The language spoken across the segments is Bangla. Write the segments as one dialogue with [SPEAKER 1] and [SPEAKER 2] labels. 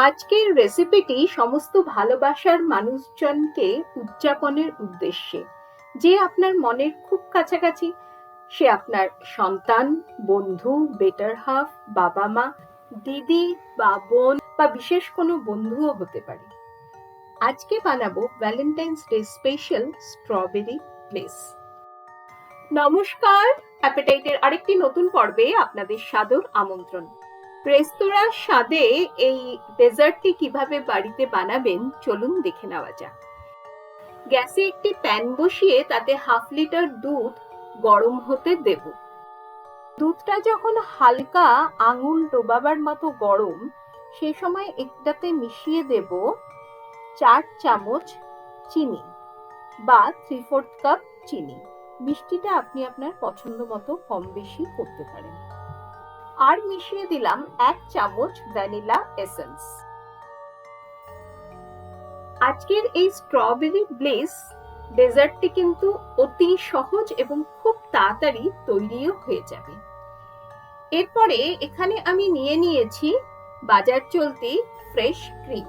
[SPEAKER 1] আজকের রেসিপিটি সমস্ত ভালোবাসার মানুষজনকে উদযাপনের উদ্দেশ্যে। যে আপনার মনের খুব কাছাকাছি, সে আপনার সন্তান, বন্ধু, বেটার হাফ, বাবা মা, দিদি বা বোন বা বিশেষ কোনো বন্ধুও হতে পারে। আজকে বানাবো Valentine's day special strawberry bless. নমস্কার, অ্যাপেটাইটের আরেকটি নতুন পর্বে আপনাদের সাদর আমন্ত্রণ। রেস্তোরাঁর স্বাদে এই ডেজার্টটি কিভাবে বাড়িতে বানাবেন চলুন দেখে নেওয়া যাক। গ্যাসে একটি প্যান বসিয়ে তাতে হাফ লিটার দুধ গরম হতে দেব। দুধটা যখন হালকা আঙুল ডোবাবার মতো গরম, সেই সময় একটাতে মিশিয়ে দেব 4 চামচ চিনি বা 3/4 কাপ চিনি। মিষ্টিটা আপনি আপনার পছন্দ মতো কম বেশি করতে পারেন। আর মিশিয়ে দিলাম 1 চামচ ভ্যানিলা এসেন্স। আজকের এই স্ট্রবেরি ব্লেস ডেজার্টটি কিন্তু অতি সহজ এবং খুব তাড়াতাড়ি তৈরিও হয়ে যাবে। এরপরে এখানে আমি নিয়ে নিয়েছি বাজার চলতি ফ্রেশ ক্রিম।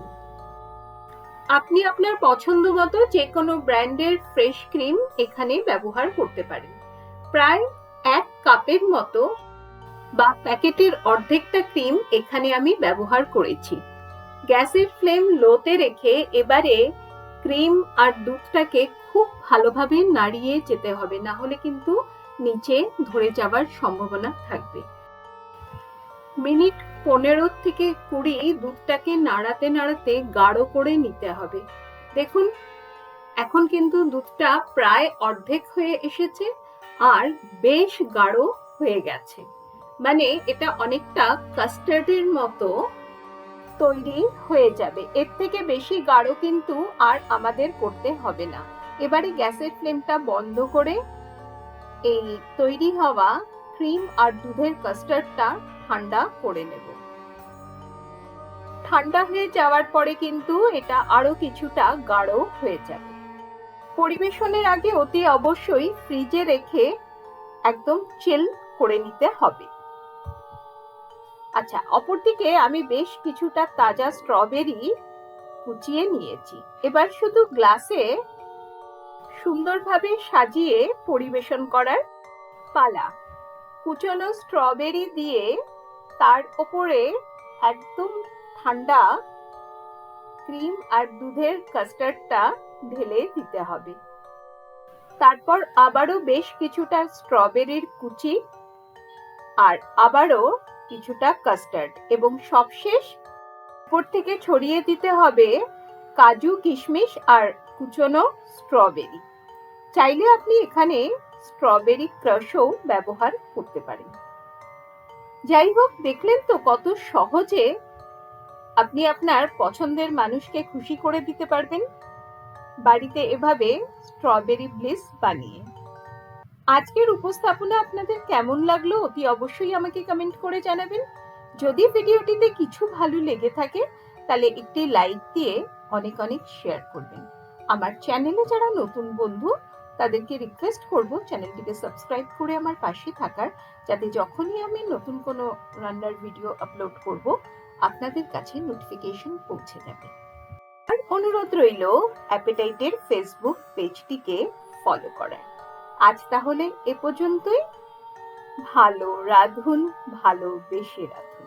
[SPEAKER 1] আপনি আপনার পছন্দ মতো যে কোনো ব্র্যান্ডের ফ্রেশ ক্রিম এখানে ব্যবহার করতে পারেন। প্রায় 1 কাপের মতো বা প্যাকেটের অর্ধেকটা ক্রিম এখানে আমি ব্যবহার করেছি। গ্যাসের ফ্লেম লোতে রেখে এবারে ক্রিম আর দুধটাকে খুব ভালোভাবে নাড়িয়ে যেতে হবে, না হলে কিন্তু নিচে ধরে যাওয়ার সম্ভাবনা থাকবে। মিনিট 15 থেকে 20 দুধটাকে নাড়াতে নাড়াতে গাঢ় করে নিতে হবে। দেখুন, এখন কিন্তু দুধটা প্রায় অর্ধেক হয়ে এসেছে আর বেশ গাঢ় হয়ে গেছে। মানে এটা অনেকটা কাস্টার্ডের মতো তৈরি হয়ে যাবে। এর থেকে বেশি গাঢ় কিন্তু আর আমাদের করতে হবে না। এবারে গ্যাসের ফ্লেমটা বন্ধ করে এই তৈরি হওয়া ক্রিম আর দুধের কাস্টার্ডটা ঠান্ডা করে নেব। ঠান্ডা হয়ে যাওয়ার পরে কিন্তু এটা আরো কিছুটা গাঢ় হয়ে যাবে। পরিবেশনের আগে অতি অবশ্যই ফ্রিজে রেখে একদম চিল করে নিতে হবে। আচ্ছা, অপরদিকে আমি বেশ কিছুটা তাজা স্ট্রবেরি কুচিয়ে নিয়েছি। এবার শুধু গ্লাসে সুন্দরভাবে সাজিয়ে পরিবেশন করার পালা। কুচনো স্ট্রবেরি দিয়ে তার উপরে একদম ঠান্ডা ক্রিম আর দুধের কাস্টার্ডটা ঢেলে দিতে হবে। তারপর আবারও বেশ কিছুটা স্ট্রবেরির কুচি আর আবারও কিছুটা কাস্টার্ড এবং সবশেষ উপর থেকে ছড়িয়ে দিতে হবে কাজু, কিশমিশ আর কুচনো স্ট্রবেরি। চাইলে আপনি এখানে স্ট্রবেরি ক্রাশও ব্যবহার করতে পারেন। যাই হোক, দেখলেন তো কত সহজে আপনি আপনার পছন্দের মানুষকে খুশি করে দিতে পারবেন বাড়িতে এভাবে স্ট্রবেরি ব্লিস বানিয়ে। আজকের উপস্থাপনা আপনাদের কেমন লাগলো অতি অবশ্যই আমাকে কমেন্ট করে জানাবেন। যদি ভিডিওটিতে কিছু ভালো লেগে থাকে তাহলে একটি লাইক দিয়ে অনেক অনেক শেয়ার করবেন। আমার চ্যানেলে যারা নতুন বন্ধু তাদেরকে রিকোয়েস্ট করব চ্যানেলটিকে সাবস্ক্রাইব করে আমার পাশে থাকার, যাতে যখনই আমি নতুন কোনো রান্নার ভিডিও আপলোড করব আপনাদের কাছে নোটিফিকেশন পৌঁছে যাবে। আর অনুরোধ রইল অ্যাপেটাইটের ফেসবুক পেজটিকে ফলো করার। আজ তাহলে এ পর্যন্তই। ভালো রাঁধুন, ভালোবেসে রাঁধুন।